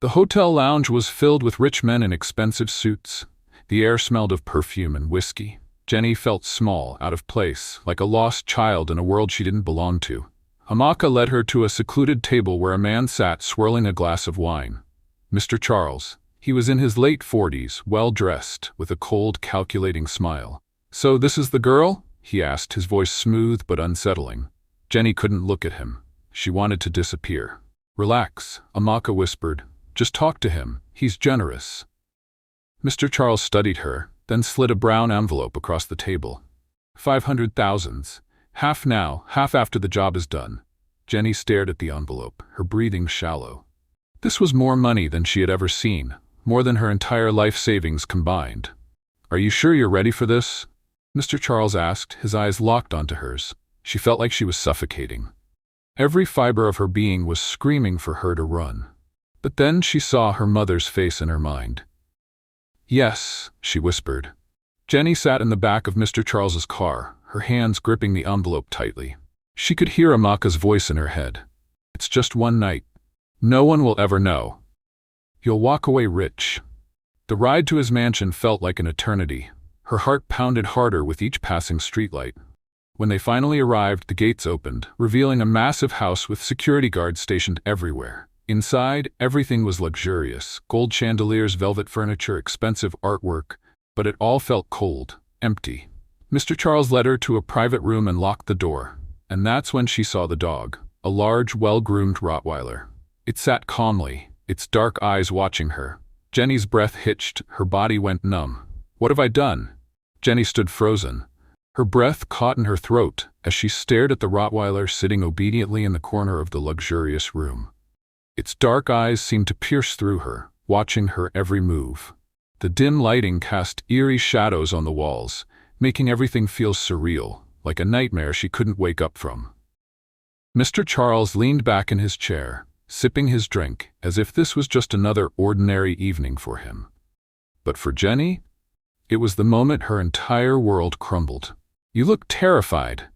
The hotel lounge was filled with rich men in expensive suits. The air smelled of perfume and whiskey. Jenny felt small, out of place, like a lost child in a world she didn't belong to. Amaka led her to a secluded table where a man sat swirling a glass of wine. Mr. Charles. He was in his late 40s, well-dressed, with a cold, calculating smile. "So this is the girl?" he asked, his voice smooth but unsettling. Jenny couldn't look at him. She wanted to disappear. "Relax," Amaka whispered. "Just talk to him. He's generous." Mr. Charles studied her, then slid a brown envelope across the table. 500,000. Half now, half after the job is done. Jenny stared at the envelope, her breathing shallow. This was more money than she had ever seen, more than her entire life savings combined. "Are you sure you're ready for this?" Mr. Charles asked, his eyes locked onto hers. She felt like she was suffocating. Every fiber of her being was screaming for her to run. But then she saw her mother's face in her mind. "Yes," she whispered. Jenny sat in the back of Mr. Charles's car, her hands gripping the envelope tightly. She could hear Amaka's voice in her head. "It's just one night. No one will ever know. You'll walk away rich." The ride to his mansion felt like an eternity. Her heart pounded harder with each passing streetlight. When they finally arrived, the gates opened, revealing a massive house with security guards stationed everywhere. Inside, everything was luxurious: gold chandeliers, velvet furniture, expensive artwork, but it all felt cold, empty. Mr. Charles led her to a private room and locked the door. And that's when she saw the dog, a large, well-groomed Rottweiler. It sat calmly, its dark eyes watching her. Jenny's breath hitched, her body went numb. "What have I done?" Jenny stood frozen. Her breath caught in her throat as she stared at the Rottweiler sitting obediently in the corner of the luxurious room. Its dark eyes seemed to pierce through her, watching her every move. The dim lighting cast eerie shadows on the walls, making everything feel surreal, like a nightmare she couldn't wake up from. Mr. Charles leaned back in his chair, sipping his drink, as if this was just another ordinary evening for him. But for Jenny, it was the moment her entire world crumbled. "You look terrified,"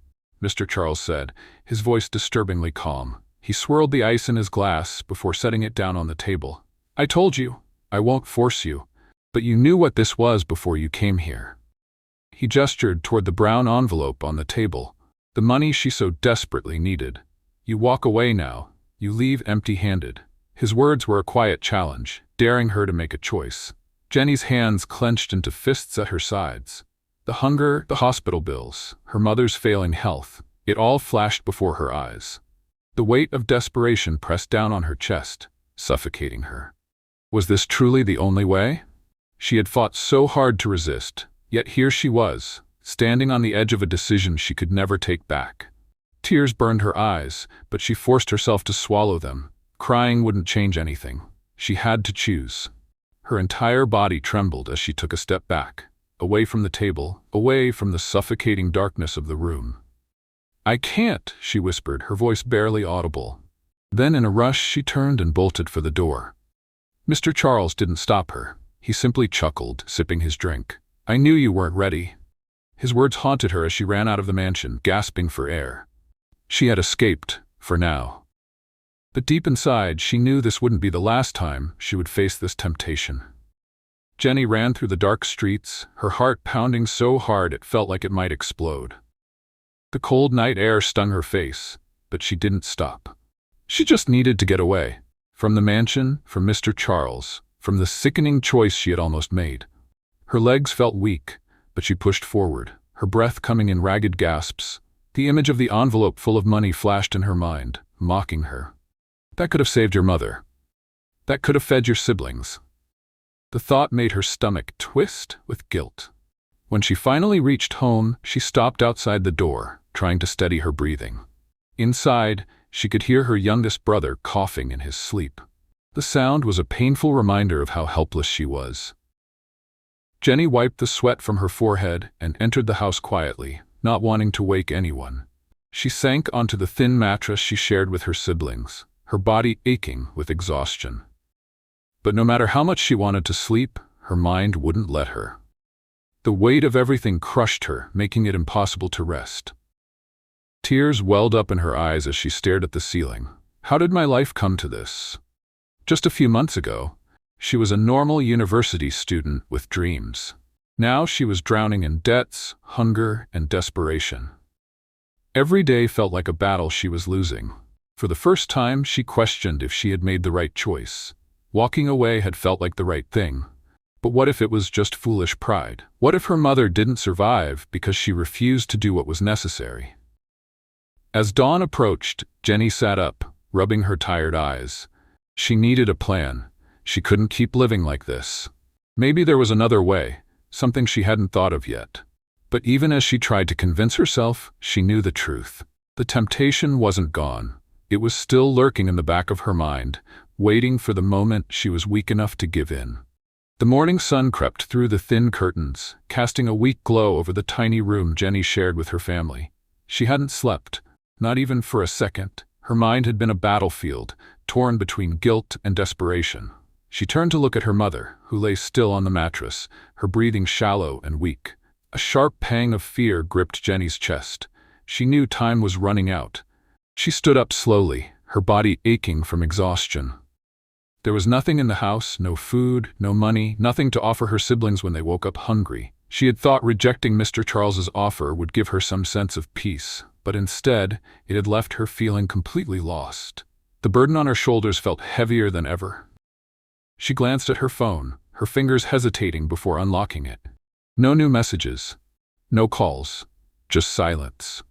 Mr. Charles said, his voice disturbingly calm. He swirled the ice in his glass before setting it down on the table. "I told you, I won't force you, but you knew what this was before you came here." He gestured toward the brown envelope on the table, the money she so desperately needed. "You walk away now. You leave empty-handed." His words were a quiet challenge, daring her to make a choice. Jenny's hands clenched into fists at her sides. The hunger, the hospital bills, her mother's failing health, it all flashed before her eyes. The weight of desperation pressed down on her chest, suffocating her. Was this truly the only way? She had fought so hard to resist, yet here she was, standing on the edge of a decision she could never take back. Tears burned her eyes, but she forced herself to swallow them. Crying wouldn't change anything. She had to choose. Her entire body trembled as she took a step back, away from the table, away from the suffocating darkness of the room. "I can't," she whispered, her voice barely audible. Then in a rush she turned and bolted for the door. Mr. Charles didn't stop her. He simply chuckled, sipping his drink. "I knew you weren't ready." His words haunted her as she ran out of the mansion, gasping for air. She had escaped, for now. But deep inside, she knew this wouldn't be the last time she would face this temptation. Jenny ran through the dark streets, her heart pounding so hard it felt like it might explode. The cold night air stung her face, but she didn't stop. She just needed to get away. From the mansion, from Mr. Charles, from the sickening choice she had almost made. Her legs felt weak, but she pushed forward, her breath coming in ragged gasps. The image of the envelope full of money flashed in her mind, mocking her. "That could have saved your mother. That could have fed your siblings." The thought made her stomach twist with guilt. When she finally reached home, she stopped outside the door, trying to steady her breathing. Inside, she could hear her youngest brother coughing in his sleep. The sound was a painful reminder of how helpless she was. Jenny wiped the sweat from her forehead and entered the house quietly, not wanting to wake anyone. She sank onto the thin mattress she shared with her siblings, her body aching with exhaustion. But no matter how much she wanted to sleep, her mind wouldn't let her. The weight of everything crushed her, making it impossible to rest. Tears welled up in her eyes as she stared at the ceiling. How did my life come to this? Just a few months ago, she was a normal university student with dreams. Now she was drowning in debts, hunger, and desperation. Every day felt like a battle she was losing. For the first time, she questioned if she had made the right choice. Walking away had felt like the right thing. But what if it was just foolish pride? What if her mother didn't survive because she refused to do what was necessary? As dawn approached, Jenny sat up, rubbing her tired eyes. She needed a plan. She couldn't keep living like this. Maybe there was another way, something she hadn't thought of yet. But even as she tried to convince herself, she knew the truth. The temptation wasn't gone. It was still lurking in the back of her mind, waiting for the moment she was weak enough to give in. The morning sun crept through the thin curtains, casting a weak glow over the tiny room Jenny shared with her family. She hadn't slept, not even for a second. Her mind had been a battlefield, torn between guilt and desperation. She turned to look at her mother, who lay still on the mattress, her breathing shallow and weak. A sharp pang of fear gripped Jenny's chest. She knew time was running out. She stood up slowly, her body aching from exhaustion. There was nothing in the house, no food, no money, nothing to offer her siblings when they woke up hungry. She had thought rejecting Mr. Charles's offer would give her some sense of peace, but instead, it had left her feeling completely lost. The burden on her shoulders felt heavier than ever. She glanced at her phone, her fingers hesitating before unlocking it. No new messages, no calls, just silence.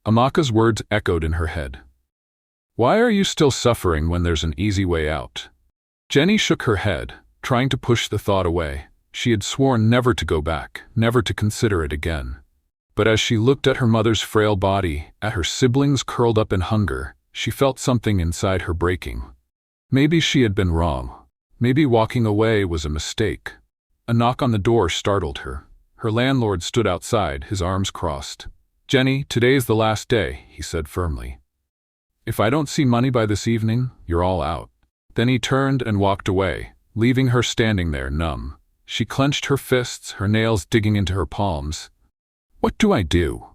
Amaka's words echoed in her head. "Why are you still suffering when there's an easy way out?" Jenny shook her head, trying to push the thought away. She had sworn never to go back, never to consider it again. But as she looked at her mother's frail body, at her siblings curled up in hunger, she felt something inside her breaking. Maybe she had been wrong. Maybe walking away was a mistake. A knock on the door startled her. Her landlord stood outside, his arms crossed. "Jenny, today's the last day," he said firmly. "If I don't see money by this evening, you're all out." Then he turned and walked away, leaving her standing there numb. She clenched her fists, her nails digging into her palms. What do I do?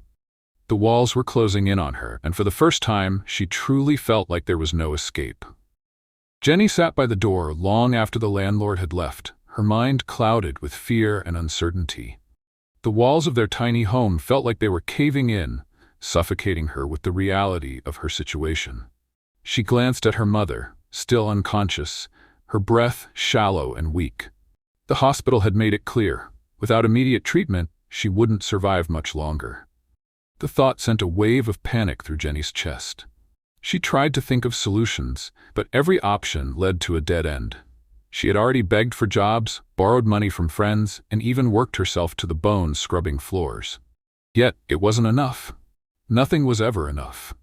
The walls were closing in on her, and for the first time, she truly felt like there was no escape. Jenny sat by the door long after the landlord had left, her mind clouded with fear and uncertainty. The walls of their tiny home felt like they were caving in, suffocating her with the reality of her situation. She glanced at her mother, still unconscious, her breath shallow and weak. The hospital had made it clear, without immediate treatment, she wouldn't survive much longer. The thought sent a wave of panic through Jenny's chest. She tried to think of solutions, but every option led to a dead end. She had already begged for jobs, borrowed money from friends, and even worked herself to the bone scrubbing floors. Yet it wasn't enough. Nothing was ever enough.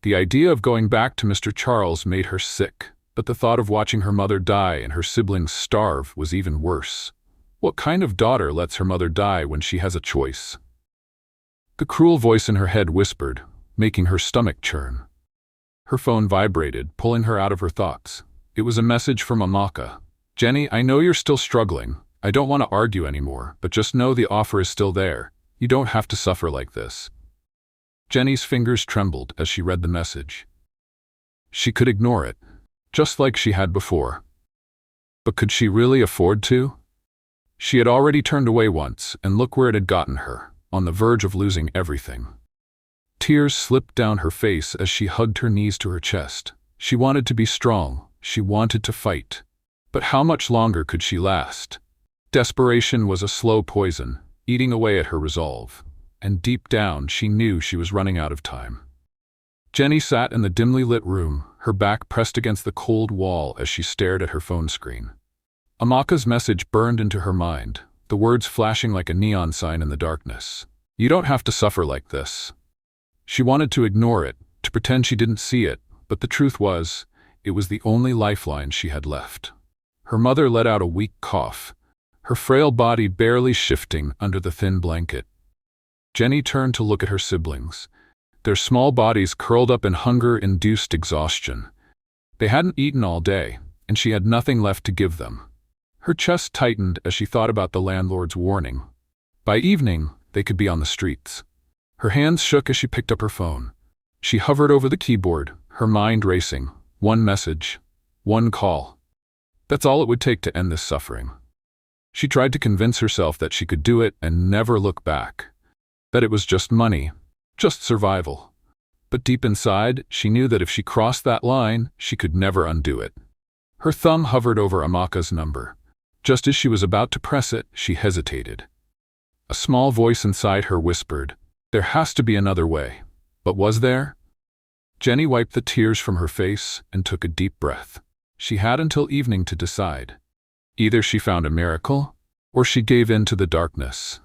The idea of going back to Mr. Charles made her sick, but the thought of watching her mother die and her siblings starve was even worse. What kind of daughter lets her mother die when she has a choice? The cruel voice in her head whispered, making her stomach churn. Her phone vibrated, pulling her out of her thoughts. It was a message from Amaka. "Jenny, I know you're still struggling. I don't want to argue anymore, but just know the offer is still there. You don't have to suffer like this." Jenny's fingers trembled as she read the message. She could ignore it, just like she had before. But could she really afford to? She had already turned away once, and look where it had gotten her, on the verge of losing everything. Tears slipped down her face as she hugged her knees to her chest. She wanted to be strong, she wanted to fight. But how much longer could she last? Desperation was a slow poison, eating away at her resolve. And deep down she knew she was running out of time. Jenny sat in the dimly lit room, her back pressed against the cold wall as she stared at her phone screen. Amaka's message burned into her mind, the words flashing like a neon sign in the darkness. "You don't have to suffer like this." She wanted to ignore it, to pretend she didn't see it, but the truth was, it was the only lifeline she had left. Her mother let out a weak cough, her frail body barely shifting under the thin blanket. Jenny turned to look at her siblings, their small bodies curled up in hunger-induced exhaustion. They hadn't eaten all day, and she had nothing left to give them. Her chest tightened as she thought about the landlord's warning. By evening, they could be on the streets. Her hands shook as she picked up her phone. She hovered over the keyboard, her mind racing. One message, One call. That's all it would take to end this suffering. She tried to convince herself that she could do it and never look back. That it was just money, just survival. But deep inside, she knew that if she crossed that line, she could never undo it. Her thumb hovered over Amaka's number. Just as she was about to press it, she hesitated. A small voice inside her whispered, "There has to be another way." But was there? Jenny wiped the tears from her face and took a deep breath. She had until evening to decide. Either she found a miracle, or she gave in to the darkness.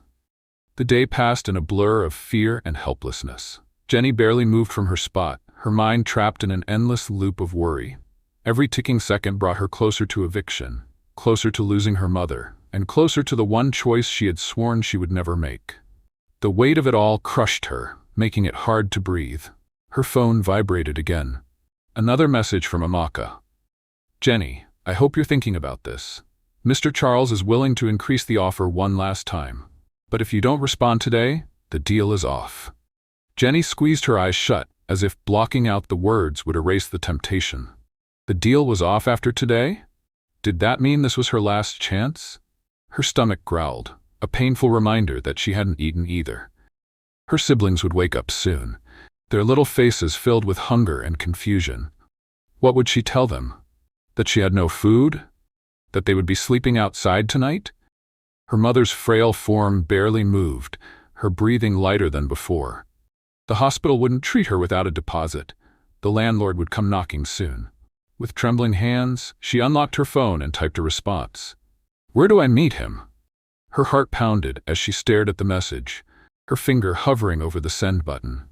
The day passed in a blur of fear and helplessness. Jenny barely moved from her spot, her mind trapped in an endless loop of worry. Every ticking second brought her closer to eviction, closer to losing her mother, and closer to the one choice she had sworn she would never make. The weight of it all crushed her, making it hard to breathe. Her phone vibrated again. Another message from Amaka. "Jenny, I hope you're thinking about this. Mr. Charles is willing to increase the offer one last time. But if you don't respond today, the deal is off." Jenny squeezed her eyes shut, as if blocking out the words would erase the temptation. The deal was off after today? Did that mean this was her last chance? Her stomach growled, a painful reminder that she hadn't eaten either. Her siblings would wake up soon, their little faces filled with hunger and confusion. What would she tell them? That she had no food? That they would be sleeping outside tonight? Her mother's frail form barely moved, her breathing lighter than before. The hospital wouldn't treat her without a deposit. The landlord would come knocking soon. With trembling hands, she unlocked her phone and typed a response. "Where do I meet him?" Her heart pounded as she stared at the message, her finger hovering over the send button.